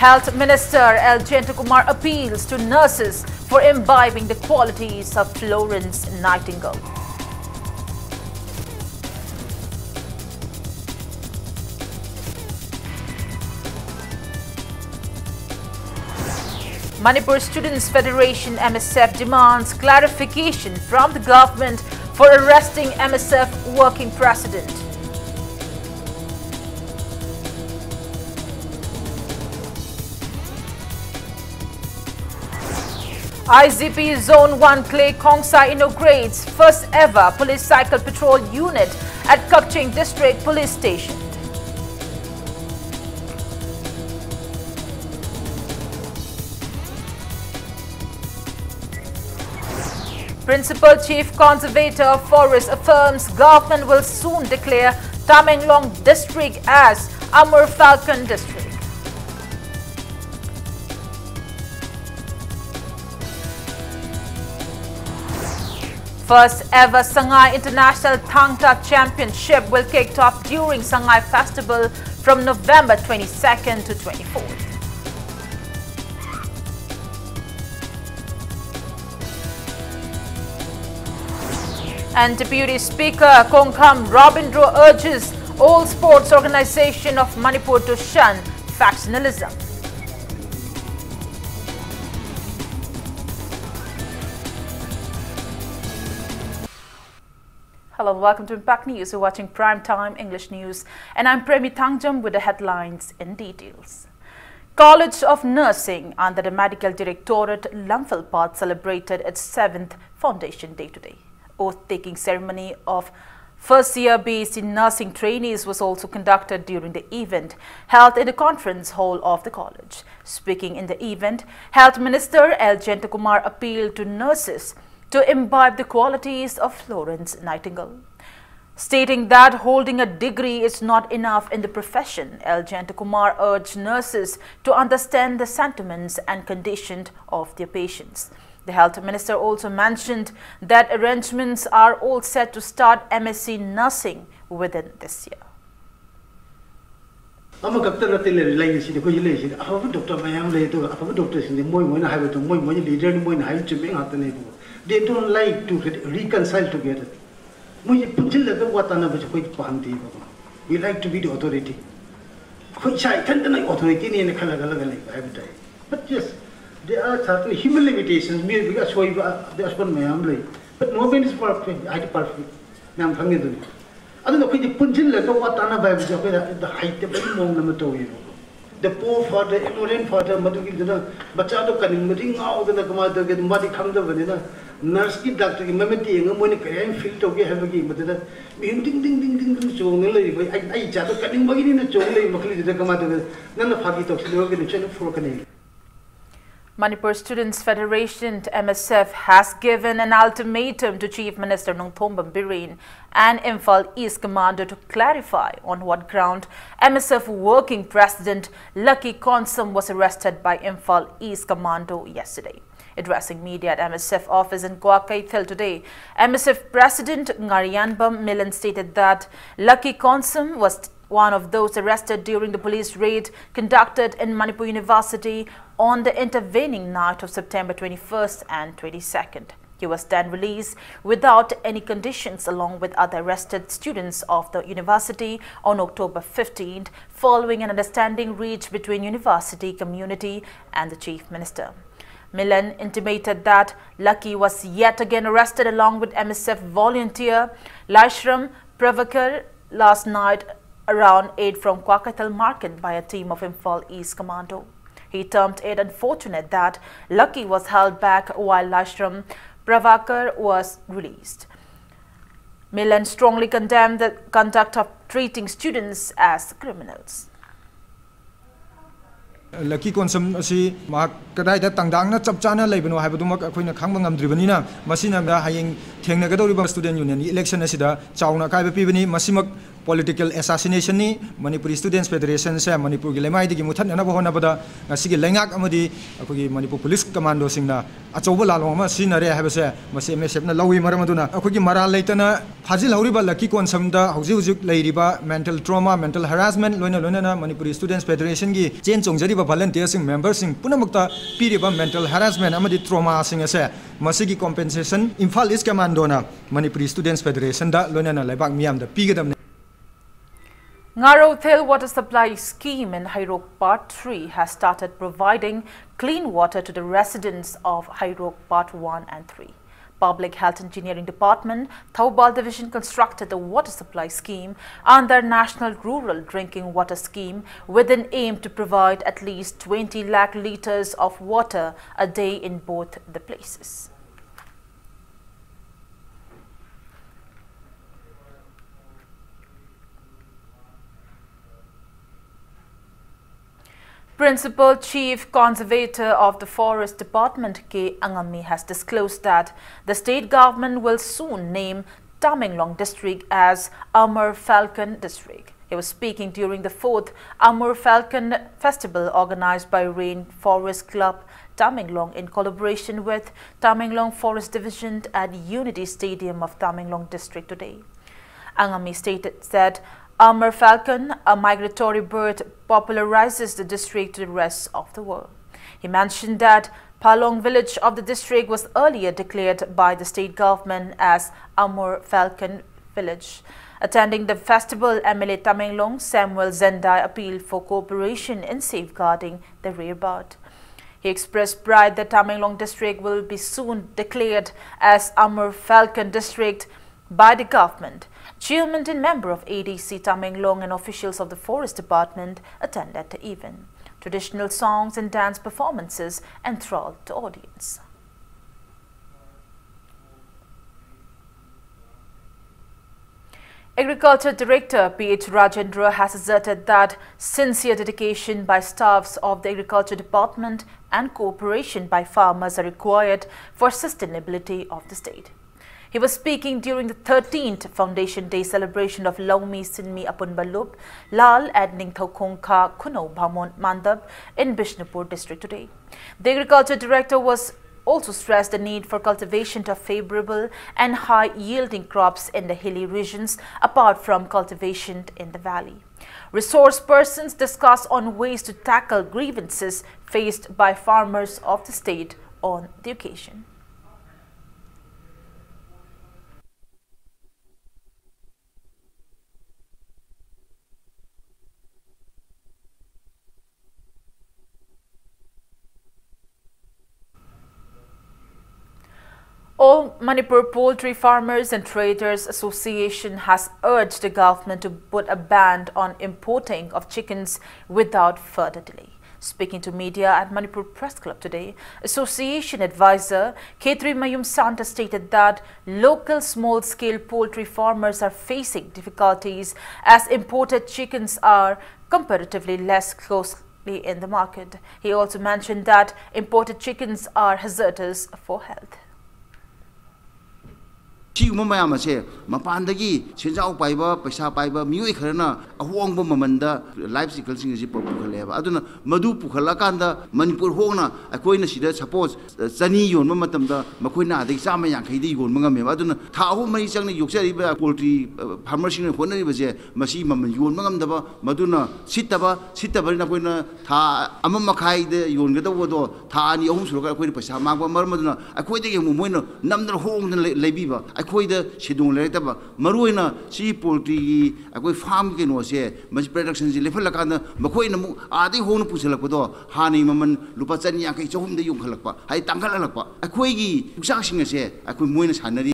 Health Minister L. Kumar appeals to nurses for imbibing the qualities of Florence Nightingale. Manipur Students Federation MSF demands clarification from the government for arresting MSF working president. IGP Zone 1 Clay Khongsa inaugurates first ever police cycle patrol unit at Kakching District Police Station. Principal Chief Conservator of Forest affirms government will soon declare Tamenglong District as Amur Falcon District. First ever Sangay International Thangta Championship will kick off during Sangay Festival from November 22nd to 24th. And Deputy Speaker Kongkham Robindro urges all sports organization of Manipur to shun factionalism. Hello and welcome to Impact News. You're watching Primetime English News and I'm Premi Thangjam with the headlines in details. College of Nursing under the Medical Directorate Lamphilpat celebrated its 7th Foundation Day today. Oath-taking ceremony of first-year BSc nursing trainees was also conducted during the event held in the conference hall of the college. Speaking in the event, Health Minister L. Kumar appealed to nurses to imbibe the qualities of Florence Nightingale. Stating that holding a degree is not enough in the profession, L. Kumar urged nurses to understand the sentiments and condition of their patients. The Health Minister also mentioned that arrangements are all set to start MSc Nursing within this year. They don't like to reconcile together. We like to be the authority. But yes, there are certain human limitations. But nobody is perfect. I am perfect. I am perfect. I don't know if you put in the height of the the poor father, ignorant father, Bachado can ring out the commander get muddy come the vanilla. Nurse ki doctor ki mamati and when I feel to get have a game, but the ding ding ding ding ding so I chat cutting buggy in a chole, Mackley the commander, none of Hagi talks to the channel for Canadian. Manipur Students Federation MSF has given an ultimatum to Chief Minister Nongthombam Bireen and Imphal East Commander to clarify on what ground MSF working president Lucky Konsum was arrested by Imphal East Commando yesterday. Addressing media at MSF office in Kwakaithil today, MSF President Ngarianbam Milan stated that Lucky Konsum was one of those arrested during the police raid conducted in Manipur University on the intervening night of September 21st and 22nd. He was then released without any conditions along with other arrested students of the university on October 15th, following an understanding reached between university community and the Chief Minister. Milan intimated that Lucky was yet again arrested along with MSF volunteer Laishram Pravakar last night around 8 from Kwakaithil Market by a team of Imphal East Commando. He termed it unfortunate that Lucky was held back while Laishram Pravakar was released. Milan strongly condemned the conduct of treating students as criminals. Lucky Konsum asi kadai tangdang na chapchana leibano haibaduma akoina khangba ngamdribanina masina ga hayeng thengnagadoriba student union election asida chauna kaiba pibani masimak political assassination ni Manipur Students Federation se Manipur gi lemai digi muthan na bohona bada ngasigi lengak amadi akogi Manipur Police Commando singna achoba lalong ma sinare habase mase MSF na lawi maramaduna akogi mara leitana phajil horiba lucky consamda hauji hujuk leiriba mental trauma mental harassment loina na Manipur Students Federation gi chen chongjariba volunteers sing members sing punamakta piriba mental harassment amadi trauma sing ase masigi compensation Imphal East Commando na Manipur Students Federation da loina na laibak miyam da pigadam. Ngaro Thel Water Supply Scheme in Hairok Part 3 has started providing clean water to the residents of Hairok Part 1 and 3. Public Health Engineering Department, Thaubal Division constructed the water supply scheme under National Rural Drinking Water Scheme with an aim to provide at least 20 lakh litres of water a day in both the places. Principal Chief Conservator of the Forest Department, K. Angami, has disclosed that the state government will soon name Tamenglong district as Amur Falcon district. He was speaking during the 4th Amur Falcon Festival organized by Rain Forest Club Tamenglong in collaboration with Tamenglong Forest Division at Unity Stadium of Tamenglong district today. Angami stated that Amur falcon, a migratory bird, popularizes the district to the rest of the world. He mentioned that Palong village of the district was earlier declared by the state government as Amur Falcon village. Attending the festival, MLA Tamenglong Samuel Zendai appealed for cooperation in safeguarding the rare bird. He expressed pride that Tamenglong district will be soon declared as Amur Falcon district by the government. Chairman and member of ADC Tamenglong and officials of the Forest Department attended the event. Traditional songs and dance performances enthralled the audience. Agriculture Director P.H. Rajendra has asserted that sincere dedication by staffs of the Agriculture Department and cooperation by farmers are required for sustainability of the state. He was speaking during the 13th Foundation Day celebration of Laumi Sinmi Apunbalup Lal at Ningthokong Kha Kuno Bhamon Mandap in Bishnupur district today. The Agriculture Director was also stressed the need for cultivation of favorable and high-yielding crops in the hilly regions apart from cultivation in the valley. Resource persons discussed on ways to tackle grievances faced by farmers of the state on the occasion. All Manipur Poultry Farmers and Traders Association has urged the government to put a ban on importing of chickens without further delay. Speaking to media at Manipur Press Club today, Association advisor Khetri Mayum Santa stated that local small-scale poultry farmers are facing difficulties as imported chickens are comparatively less costly in the market. He also mentioned that imported chickens are hazardous for health. Mapandagi, Chinjao Paiba, Pesa Paiba, Muikarna, a Wong Mamanda, life cycles in Zipo Pukaleva. Aduna, Madu Pukalakanda, Manipur Hona, a Koina Shida, suppose Sani Yon Matamda, Makuina, the Samayan Kadi, Mangam, Aduna, Tao Manisang, Yuxariba, poultry, Parmershing, Honey was a Mashima, Yun Mangamdaba, Maduna, Sitabarina Quina, Ta Amamakai, the Yon Gatodo, Tani, Omsuka, Pesa, Marmaduna, a Quaiti Mumueno, Namda Home and Lebiba. I the Shidung Letaba, Maruina, Sea Poultry, I farm can was here, much productions in Lefalakana, Makoina, Adi Hon Puselakodo, Hani Maman, Lupatani Yaki, Home the Yunkalapa, I Tangalapa, a Quagi, Saxing is here, I could win Hanari.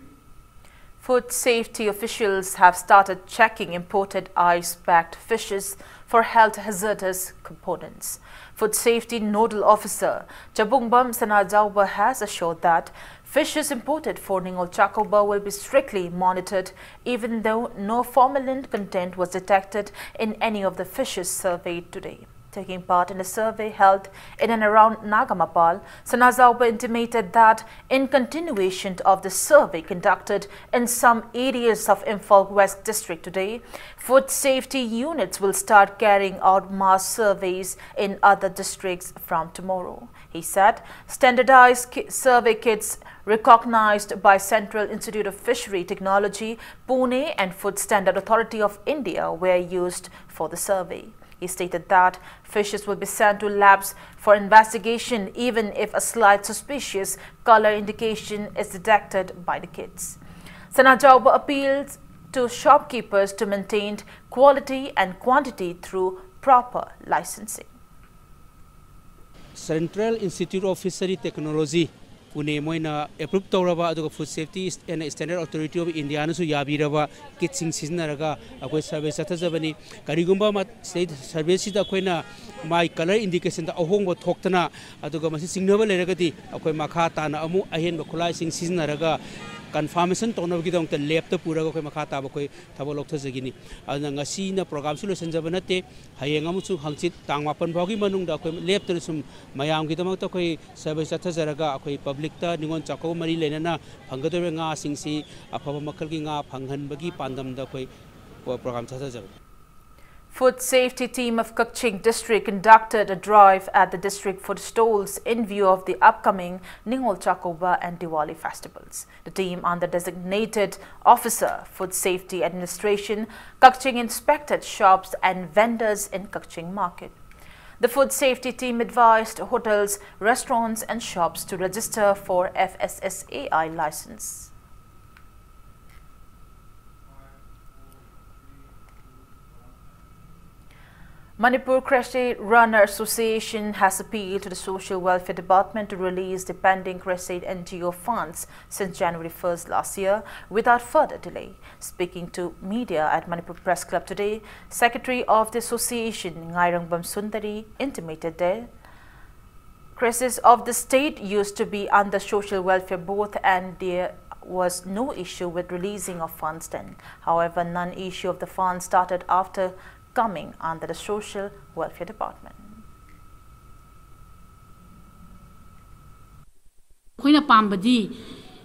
Food safety officials have started checking imported ice-packed fishes for health hazardous components. Food Safety Nodal Officer Chabungbam Sanajauba has assured that fishes imported for Ningol Chakoba will be strictly monitored even though no formalin content was detected in any of the fishes surveyed today. Taking part in a survey held in and around Nagamapal, Sanazauba intimated that in continuation of the survey conducted in some areas of Imphal West District today, food safety units will start carrying out mass surveys in other districts from tomorrow. He said standardized survey kits recognized by Central Institute of Fishery Technology, Pune and Food Standard Authority of India were used for the survey. He stated that fishes will be sent to labs for investigation even if a slight suspicious color indication is detected by the kits. Sanajauba appealed to shopkeepers to maintain quality and quantity through proper licensing. Central Institute of Fishery Technology Pune moina approved Toraba aduga Food Safety and Standard Authority of India nasu yabiraba kitsing siznaraga akoi service athajabani karigumba state service da koina my color indication da ahongbo thoktana aduga masi singnaba leragati akoi makha tana amu ahen ba khulai sing siznaraga confirmation tonabagi dong te lab ta pura ko makha ta ba koi thabolok thajagini adna ngasi na program solution jabanate hayeng amu chu hangchit tang mapan bagi manung da koi lab ta sum mayam gi damak ta koi service thajaraga koi public ta ningon chako mari lenana phanggadore nga singsi afaba makhal gi nga phanghan bagi pandam da koi program thajaraga. Food safety team of Kaching district conducted a drive at the district food stalls in view of the upcoming Ningol Chakoba and Diwali festivals. The team under designated officer Food Safety Administration Kaching inspected shops and vendors in Kaching market. The food safety team advised hotels, restaurants and shops to register for FSSAI license. Manipur Crusade Runner Association has appealed to the Social Welfare Department to release the pending Crusade NGO funds since January 1st last year without further delay. Speaking to media at Manipur Press Club today, Secretary of the Association, Ngairangbam Sundari, intimated that crisis of the state used to be under Social Welfare Board and there was no issue with releasing of funds then. However, non-issue of the funds started after coming under the Social Welfare Department. Koina pambadi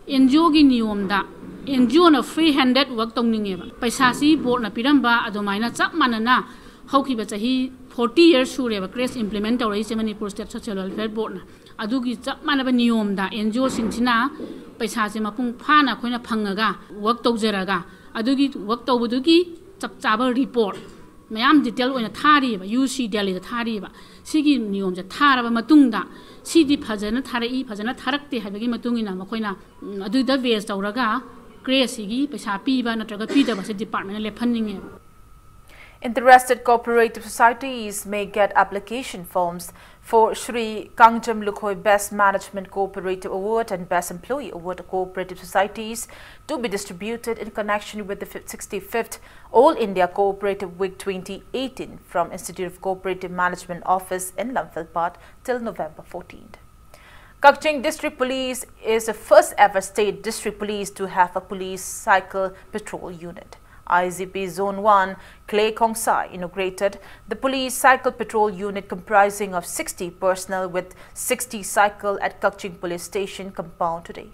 NGO gi niyom da NGO na free handed work tongninge ba paisa si board na piramba adomaina chap manana hauki ba chahi 40 years sure ba crash implement tawrai se Manipur State Social Welfare Board na adugi chap manaba niyom da NGO singchina paisa se mapung phana koina phangaga work tawjaraga adugi work tawbudugi chap chaba report mayam detail oina thari ba UC Delhi da thari ba sigi niyom ja thara ba matungda sidi phajana tharai phajana tharakte habagi matungina makoina adu da base tawraga crazy gi paisa pi ba natraga pi da ba se department le phanninge. Interested cooperative societies may get application forms for Shri Kangjam Lukhoi Best Management Cooperative Award and Best Employee Award cooperative societies to be distributed in connection with the 65th All India Cooperative Week 2018 from Institute of Cooperative Management Office in Lamphilpat till November 14th. Kaching District Police is the first ever state district police to have a police cycle patrol unit. IGP Zone 1, Clay Kongsai, inaugurated the police cycle patrol unit comprising of 60 personnel with 60 cycle at Kaching Police Station compound today.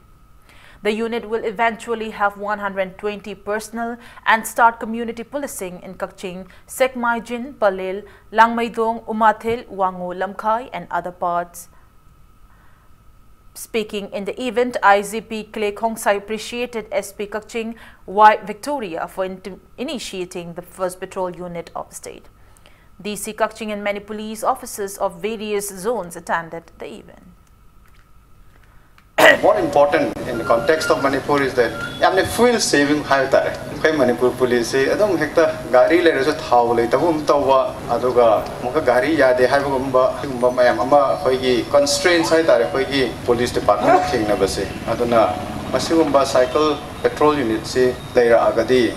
The unit will eventually have 120 personnel and start community policing in Kaching, Sekmaijin, Palil, Langmaidong, Umathil, Wango, Lamkhai and other parts. Speaking in the event, IGP Clay Kongsai appreciated SP Kaching Y Victoria for initiating the first patrol unit of the state. DC Kaching and many police officers of various zones attended the event. More important in the context of Manipur is that fuel saving Manipur police adum hekta gari le reso thau le tabum tawa aduga muka gari yade haibumba mayam ama hoigi constraints hai tare hoigi police department thingna base aduna masibumba cycle patrol unit se leira agadi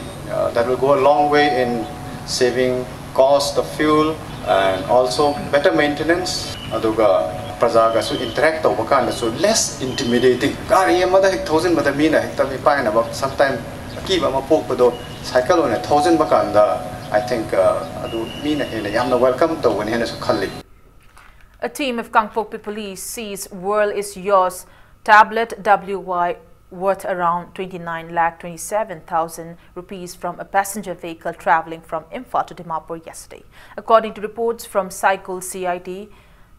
that will go a long way in saving cost of fuel and also better maintenance aduga prajaga su interact over kind so less intimidating gari amada 1000 badamina hekta mi paina ba sometime kiba ma pok do cycle on 1000 bakanda I think adu mina hena yamna welcome to when hena su khalli. A team of Kangpokpi police seized World is Yours tablet WY worth around 29,27,000 rupees from a passenger vehicle travelling from Imphal to Dimapur yesterday. According to reports from Cycle CID,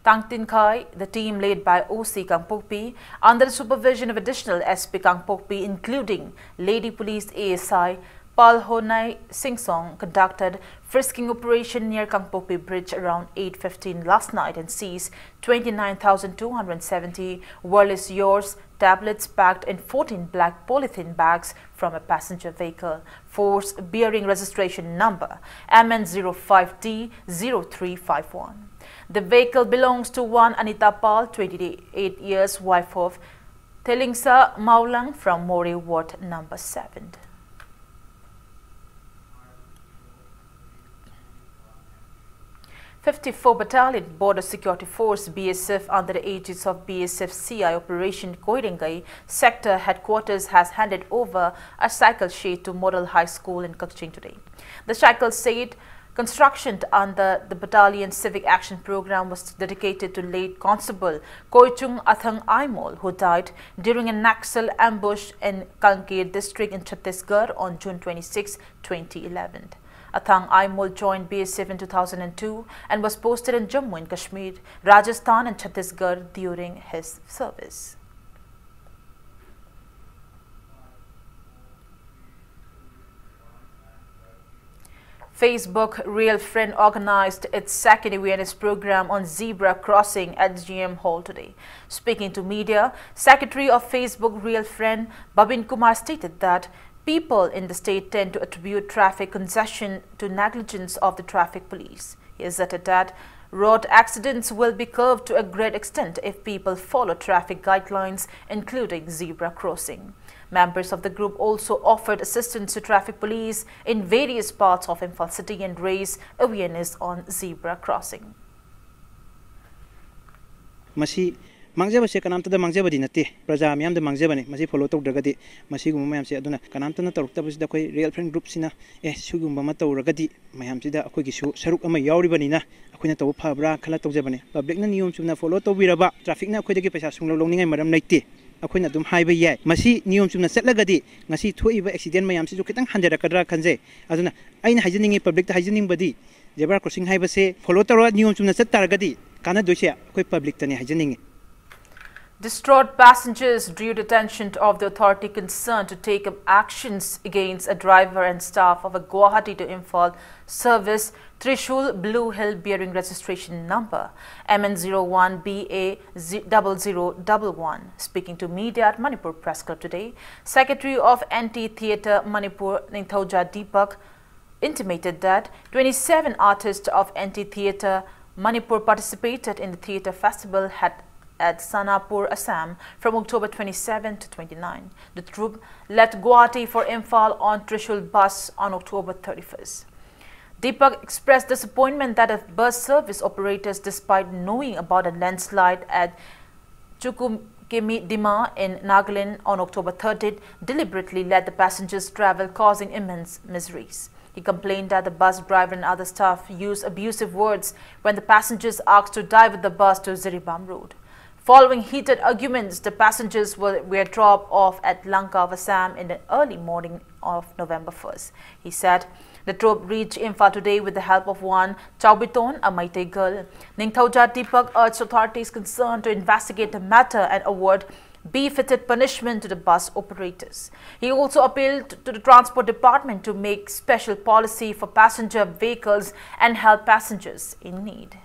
Tangtin Khai, the team led by OC Kangpokpi, under the supervision of additional SP Kangpokpi, including Lady Police ASI Pal Honai Singsong, conducted frisking operation near Kangpokpi Bridge around 8:15 last night and seized 29,270 World is Yours tablets packed in 14 black polythene bags from a passenger vehicle, force bearing registration number MN05D0351. The vehicle belongs to one Anita Pal, 28 years, wife of Telingsa Maulang from Mori Ward number 7. '54 Battalion Border Security Force BSF under the aegis of BSF CI Operation Koirengai Sector Headquarters has handed over a cycle shed to Model High School in Kaching today. The cycle shed, construction under the battalion's Civic Action Program, was dedicated to late Constable Koichung Athang Aimol, who died during a Naxal ambush in Kanker district in Chhattisgarh on June 26, 2011. Athang Aimol joined BSF in 2002 and was posted in Jammu and Kashmir, Rajasthan and Chhattisgarh during his service. Facebook Real Friend organized its second awareness program on zebra crossing at GM Hall today. Speaking to media, Secretary of Facebook Real Friend Babin Kumar stated that people in the state tend to attribute traffic congestion to negligence of the traffic police. He asserted that road accidents will be curbed to a great extent if people follow traffic guidelines, including zebra crossing. Members of the group also offered assistance to traffic police in various parts of Imphal city and raised awareness on zebra crossing. Mangjabase kanamtada mangjabadi nate praja miyam da mangjabani masi follow tawdragadi masi gum mayam se aduna kanamtana tawruktabasida koi real friend group sina sugumba ma tawragadi mayam sida akoi gi su saruk ama yauribani na akoina taw phabra khala tawjabani public na niyom chumna follow tawbiraba traffic na akoi dagi paisa sunglo longningai maram naite akoina dum haiba yai masi niyom chumna chatlagadi ngasi thoiba accident mayam se ju kitang hanjarakadra khanje aduna aina haijaningi public ta haijaning badi zebra crossing haibase follow tawra niyom chumna chattaragadi kana doise akoi public tani haijaningi. Distraught passengers drew the attention of the authority concerned to take up actions against a driver and staff of a Guwahati to Imphal service Trishul Blue Hill bearing registration number MN01BA0011. Speaking to media at Manipur Press Club today, Secretary of Anti-Theatre Manipur Ningthauja Deepak intimated that 27 artists of Anti-Theatre Manipur participated in the theatre festival at Sanapur, Assam from October 27 to 29. The troupe left Guwahati for Imphal on Trishul bus on October 31st. Deepak expressed disappointment that the bus service operators, despite knowing about a landslide at Chukukemi Dima in Nagaland on October 30th, deliberately let the passengers travel, causing immense miseries. He complained that the bus driver and other staff used abusive words when the passengers asked to divert the bus to Ziribam Road. Following heated arguments, the passengers were dropped off at Lanka of Assam in the early morning of November 1st. He said the troupe reached Imphal today with the help of one Chaubiton, a Meitei girl. Ningthauja Deepak urged authorities concerned to investigate the matter and award befitted punishment to the bus operators. He also appealed to the Transport Department to make special policy for passenger vehicles and help passengers in need.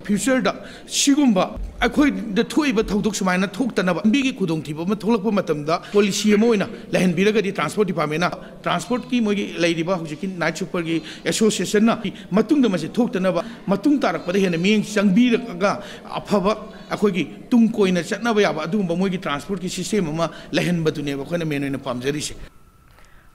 Future da shigumba akhoi the thoiba thodok sumaina thoktanaba bigi khudong thiba ma tholakpa matamda policy amoina lahen biragadi transport department na transport ki mogi leidiba hujikin night super gi association na matung da mase thoktanaba matung tarak pada hena meng changbiraga afaba akhoi gi tung koina chatnaba yaba adumba mogi transport ki system ma lahen badune ba khona menoina pamjari se.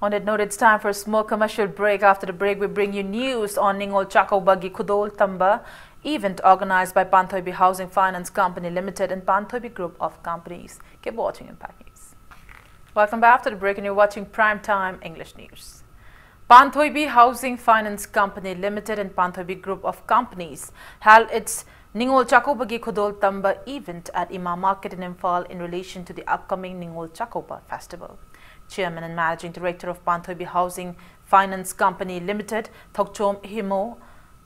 On that note, it's time for a small commercial break. After the break, we bring you news on Ningol Chakobagi Kudol Tamba event organized by Panthoibi Housing Finance Company Limited and Panthoibi Group of Companies. Keep watching Impact News. Welcome back to the break, and you're watching Primetime English News. Panthoibi Housing Finance Company Limited and Panthoibi Group of Companies held its Ningol Chakobagi Khodol Tamba event at Imam Market in Imphal in relation to the upcoming Ningol Chakoba Festival. Chairman and Managing Director of Panthoibi Housing Finance Company Limited, Thokchom Himo,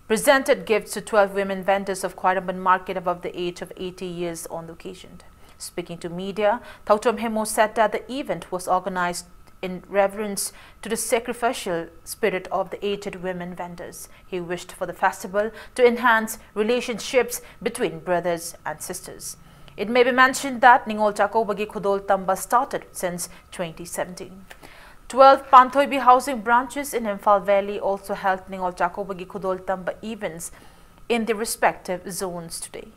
presented gifts to 12 women vendors of Khwaramban Market above the age of 80 years on the occasion. Speaking to media, Thokchom Himo said that the event was organized in reverence to the sacrificial spirit of the aged women vendors. He wished for the festival to enhance relationships between brothers and sisters. It may be mentioned that Ningol Chakobagi Khodol Tamba started since 2017. 12 Panthoibi housing branches in Imphal Valley also held Ningol Chakobagi Khodol Tamba events in the respective zones today.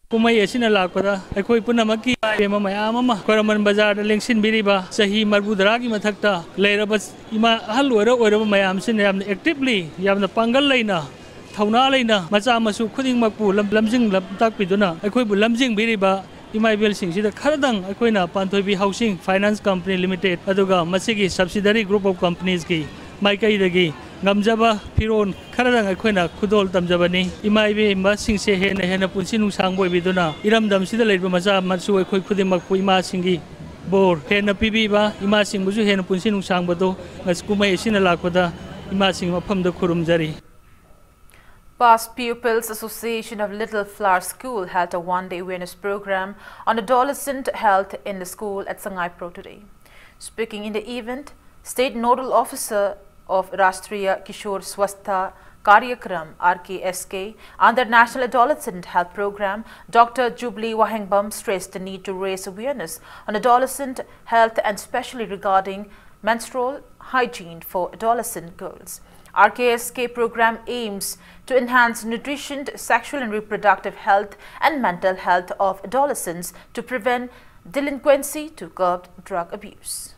Kumai asina lakpada akhoi punamaki pema mayam ama Khwaramban bazar da lengsin biriba sahi marbudara gi mathakta leiraba ima ahal oira mayam sin yamna actively yamna pangal leina thauna leina macha masu khuding makpu lamjing lamtak piduna akhoi bu lamjing biriba imaibel sing sida kharadang akoina Panthoibi Housing Finance Company Limited aduga masigi subsidiary group of companies ki maikai dagi ngamjaba piron kharadang akoina khudol tamjabani imaibe ma singse hena punsi nungsang boi biduna iramdam sida leiba macha masu akoi khudimak pu ima singi bor hena pibi ba ima singbuju hena punsi nungsang bado ngaskumai asina lakpada ima sing mafamda khurumjari. Past Pupils Association of Little Flower School held a one-day awareness program on adolescent health in the school at Sangai Pro today. Speaking in the event, State Nodal Officer of Rashtriya Kishore Swastha Karyakram RKSK under National Adolescent Health Program, Dr. Jubilee Wahengbam stressed the need to raise awareness on adolescent health and especially regarding menstrual hygiene for adolescent girls. RKSK program aims to enhance nutrition, sexual and reproductive health and mental health of adolescents to prevent delinquency to curb drug abuse.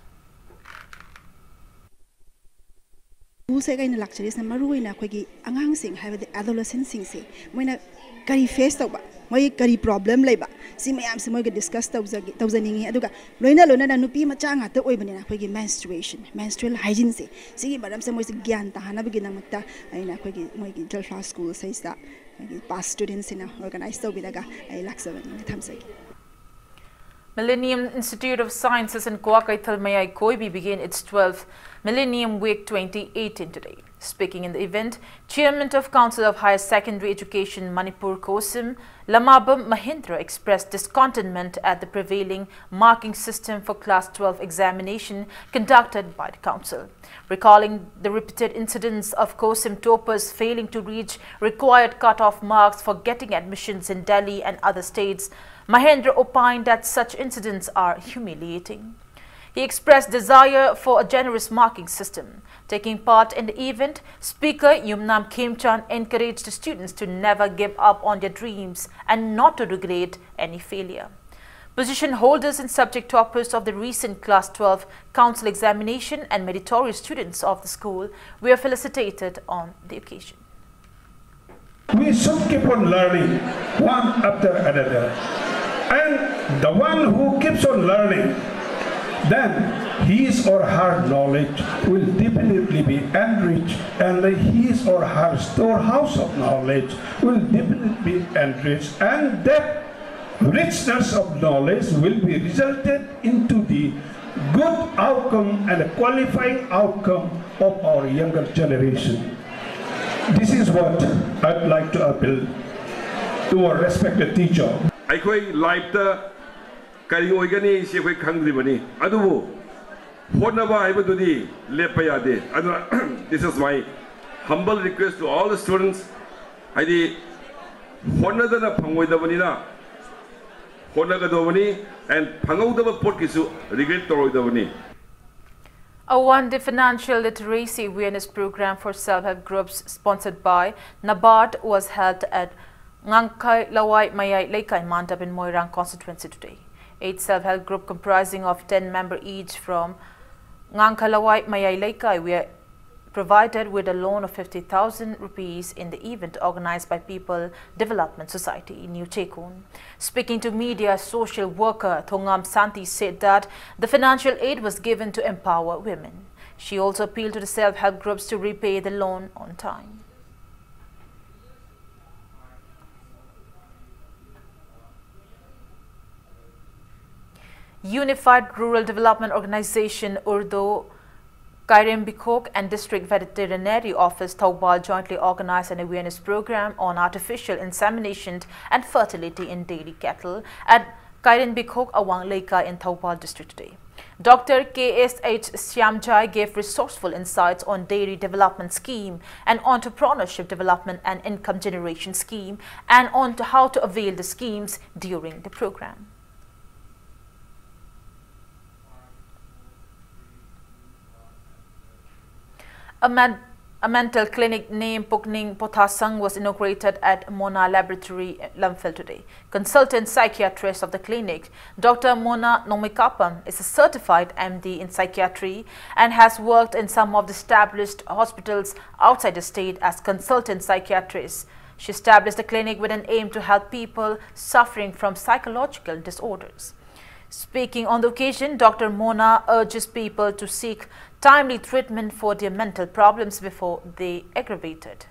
Moi kari problem leba si mayam se moi ga discuss tawzaningi aduga loina na nupi macha nga ta oibani na khoi menstrual hygiene se sigi maram se moi se gyan ta hana bigi namakta aina khoi gi moi gi Jalfa school sai sta past students in organize to bidaga ai laksavani thamsagi. Millennium Institute of Sciences in Kuakaithal Mayai Koibi began its 12th Millennium Week 2018 today. Speaking in the event, Chairman of Council of Higher Secondary Education Manipur Kosim, Lamabam Mahindra expressed discontentment at the prevailing marking system for Class 12 examination conducted by the Council. Recalling the repeated incidents of Kosim toppers failing to reach required cut-off marks for getting admissions in Delhi and other states, Mahendra opined that such incidents are humiliating. He expressed desire for a generous marking system. Taking part in the event, Speaker Yumnam Khemchan encouraged the students to never give up on their dreams and not to regret any failure. Position holders and subject toppers of the recent Class 12 Council examination and meritorious students of the school were felicitated on the occasion. We should keep on learning one after another. And the one who keeps on learning, then his or her knowledge will definitely be enriched, and his or her storehouse of knowledge will definitely be enriched, and that richness of knowledge will be resulted into the good outcome and a qualifying outcome of our younger generation. This is what I'd like to appeal to our respected teacher. Aikoi life ta kari oigani si koi khangdribani adubu honaba aibadudi lepa yade adu this is my humble request to all the students aidi honadana phangoidabani na honagadobani and phangodaba pot kisu regret toroidabani. A one-day financial literacy awareness program for self-help groups sponsored by NABARD was held at Ngangkai Lawai Mayai Laikai Mandap in Moirang constituency today. 8 self-help group comprising of 10 members each from Ngangkai Lawai Mayai Laikai were provided with a loan of 50,000 rupees in the event organized by People Development Society in New Chekun. Speaking to media, social worker Thongam Santi said that the financial aid was given to empower women. She also appealed to the self-help groups to repay the loan on time. Unified Rural Development Organization Urdu, Kairim Bikok and District Veterinary Office Thoubal jointly organized an awareness program on artificial insemination and fertility in dairy cattle at Kairim Bikok Awang Leika in Thoubal district today. Dr. KSH Syamjai gave resourceful insights on dairy development scheme and entrepreneurship development and income generation scheme and on to how to avail the schemes during the program. A mental clinic named Pukning Pothasang was inaugurated at Mona Laboratory, Lamphil today. Consultant psychiatrist of the clinic, Dr. Mona Nomikapam, is a certified MD in psychiatry and has worked in some of the established hospitals outside the state as consultant psychiatrist. She established the clinic with an aim to help people suffering from psychological disorders. Speaking on the occasion, Dr. Mona urges people to seek timely treatment for their mental problems before they aggravated.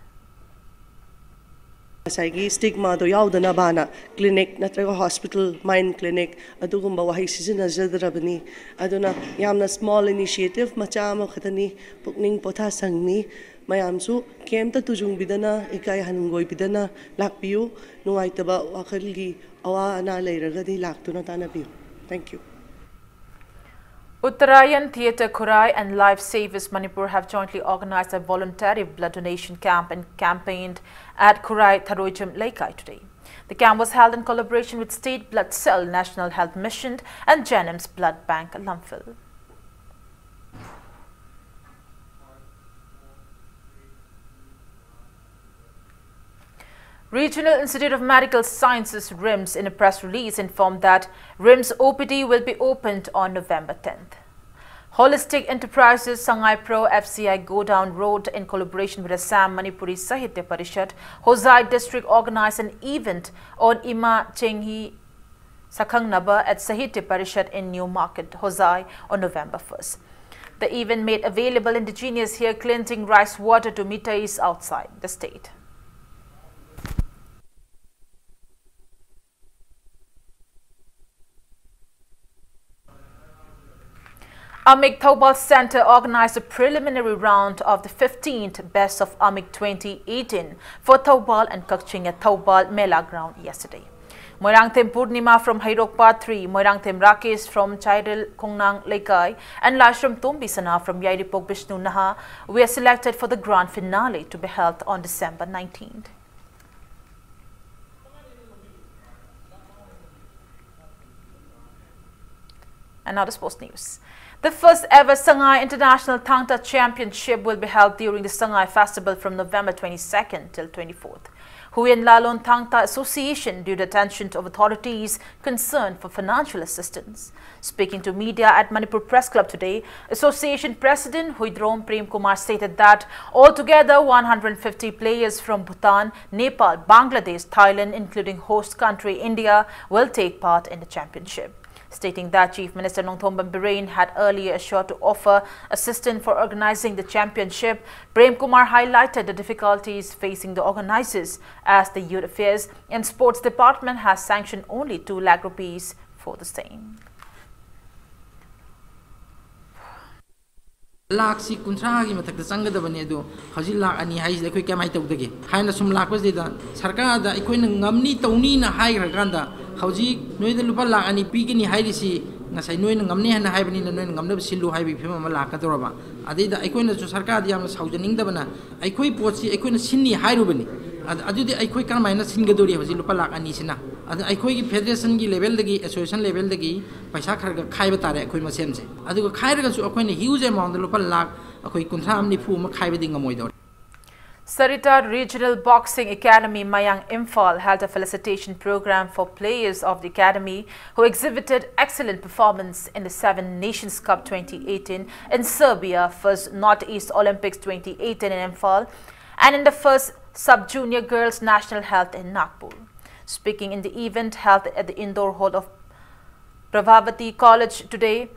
Stigma do yaudana bana clinic natraga hospital mind clinic adugumba wahi sizinazdrabani aduna yamna small initiative machama khatani Pukning Pothasangni mayamsu kemta tujung bidana ikai hanungoi bidana lakpiu nuaitaba wakhalgi awa ana leiragadi laktuna tanapiu. Thank you. Uttarayan Theatre Kurai and Life Savers Manipur have jointly organized a voluntary blood donation camp and campaigned at Kurai Tharojam Laikai today. The camp was held in collaboration with State Blood Cell, National Health Mission and Janim's Blood Bank, Lamphil. Regional Institute of Medical Sciences RIMS in a press release informed that RIMS OPD will be opened on November 10th. Holistic Enterprises Sangai Pro FCI Godown Road in collaboration with Assam Manipuri Sahitya Parishad, Hosai district organized an event on Ima Chenghi Sakhang Naba at Sahitya Parishad in New Market, Hosai on November 1st. The event made available indigenous hair cleansing rice water to Mitais outside the state. AMIC Thoubal Center organized a preliminary round of the 15th Best of AMIC 2018 for Thoubal and Kakching at Thoubal Mela Ground yesterday. Moirangthem Purnima from Hairokpa 3, Moirangthem Rakesh from Chairil Kongnang Laikai, and Lashram Tombisana from Yairipok Vishnu Naha were selected for the grand finale to be held on December 19th. And now the sports news. The first ever Sangai International Thangta Championship will be held during the Sangai Festival from November 22nd till 24th. Huyen Lalon Thangta Association drew the attention of authorities concerned for financial assistance. Speaking to media at Manipur Press Club today, Association President Huidrom Prem Kumar stated that altogether 150 players from Bhutan, Nepal, Bangladesh, Thailand, including host country India, will take part in the championship. Stating that Chief Minister Nongthombam Birain had earlier assured to offer assistance for organizing the championship, Prem Kumar highlighted the difficulties facing the organizers as the Youth Affairs and Sports Department has sanctioned only 2 lakh rupees for the same. Lakh si kuntra gi matak sanga da bane do haji lakh ani hai de koi kamai tawdage haina sum lakh was de da sarkar da ikoi na ngamni tawni na hai raganda haji noi da lupa lakh ani pigini hai risi ngasai noi na ngamni hana hai bani na noi ngamna silu hai bi phema ma lakh ka doraba adi da ikoi na sarkar da yam saujaning da bana ikoi potsi ikoi na sinni hai ru bani adudi ikoi kan mai na singa dori haji lupa lakh ani sina ad ikoi gi federation gi level dagi association level dagi paisa kharga khai ba tare ikoi ma semse Sarita Regional Boxing Academy Mayang Imphal held a felicitation program for players of the academy who exhibited excellent performance in the Seven Nations Cup 2018 in Serbia, first Northeast Olympics 2018 in Imphal, and in the first Sub-Junior Girls National Health in Nagpur. Speaking in the event held at the indoor hall of Pravavati College today,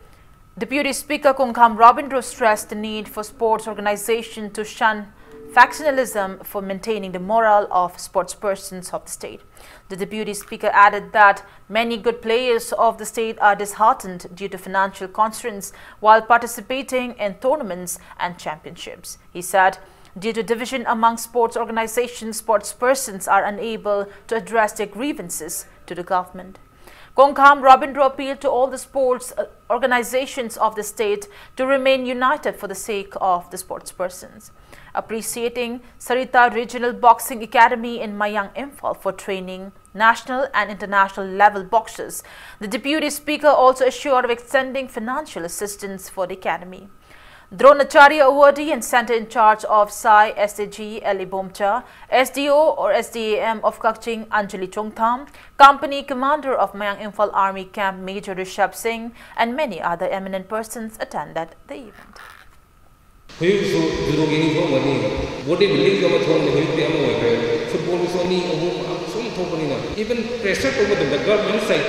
Deputy Speaker Kongkham Robindro stressed the need for sports organization to shun factionalism for maintaining the morale of sportspersons of the state. The Deputy Speaker added that many good players of the state are disheartened due to financial constraints while participating in tournaments and championships. He said, due to division among sports organizations, sportspersons are unable to address their grievances to the government. Kongkham Robindro appealed to all the sports organizations of the state to remain united for the sake of the sportspersons. Appreciating Sarita Regional Boxing Academy in Mayang Imphal for training national and international level boxers, the Deputy Speaker also assured of extending financial assistance for the academy. Dronacharya awardee and Center in charge of Sai SAG Eli Bomcha, SDO or SDAM of Kakching Anjali Chongtham, Company Commander of Mayang Imphal Army Camp Major Rishabh Singh, and many other eminent persons attended the event. Even pressure over the government side,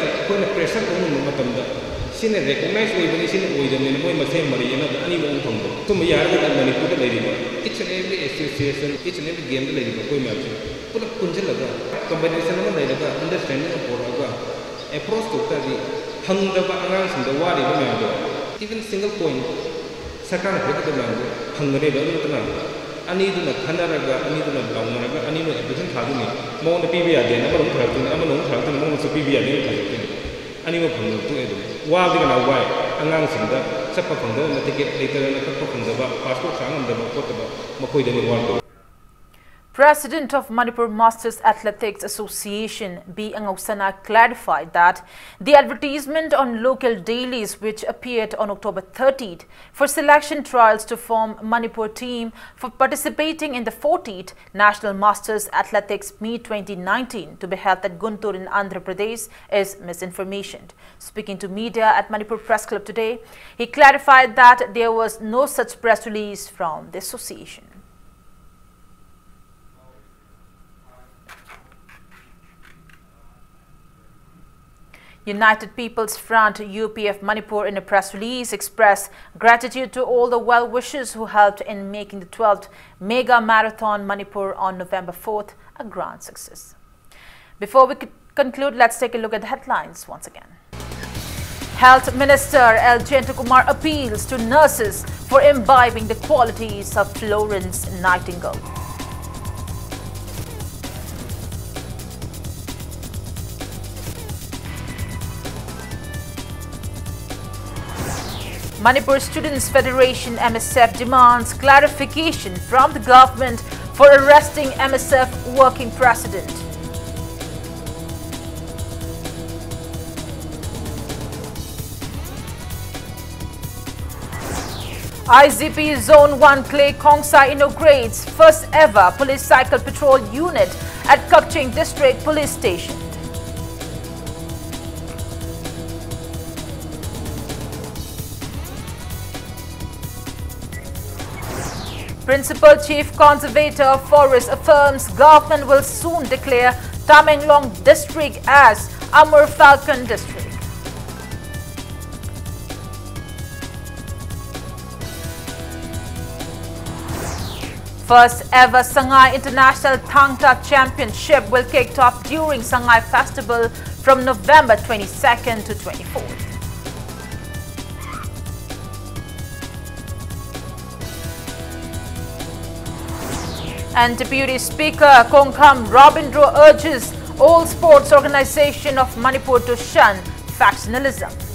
pressure over sine recognize we bani sine we the minimum masay mariyana ani mo thong to me yar ga Manipur ka lady each and every association each and every game ka lady koi match pura kunjal laga combination ma dai laga understanding of pora approach to ta di hang da ba angang sing da wari ba ma even single point sakana ka da lang hang ne da no ta ani du na khana raga ani du na laung raga ani no education thadu ni mo na pi bi ya de na ma thar tu ama no thar tu mo so pi bi ya de ani mo phang tu e do wa bi na wa angang sing da chapa phang da na ticket later na ka phang da ba passport sang da ba ko ta ba ma khoi da ni wa. President of Manipur Masters Athletics Association B. Angausana clarified that the advertisement on local dailies which appeared on October 30th for selection trials to form Manipur team for participating in the 40th National Masters Athletics Meet 2019 to be held at Guntur in Andhra Pradesh is misinformation. Speaking to media at Manipur Press Club today, he clarified that there was no such press release from the association. United People's Front UPF Manipur in a press release expressed gratitude to all the well-wishers who helped in making the 12th Mega Marathon Manipur on November 4th a grand success. Before we conclude, let's take a look at the headlines once again. Health Minister L. Jentakumar appeals to nurses for imbibing the qualities of Florence Nightingale. Manipur Students Federation MSF demands clarification from the government for arresting MSF working president. IGP Zone 1 Clay Khongsa inaugurates first ever police cycle patrol unit at Kakching District Police Station. Principal Chief Conservator of Forest affirms government will soon declare Tamenglong District as Amur Falcon District. First ever Sangay International Thangta Championship will kick off during Sangay Festival from November 22nd to 24th. And Deputy Speaker Kongkham Robindro urges all sports organization of Manipur to shun factionalism.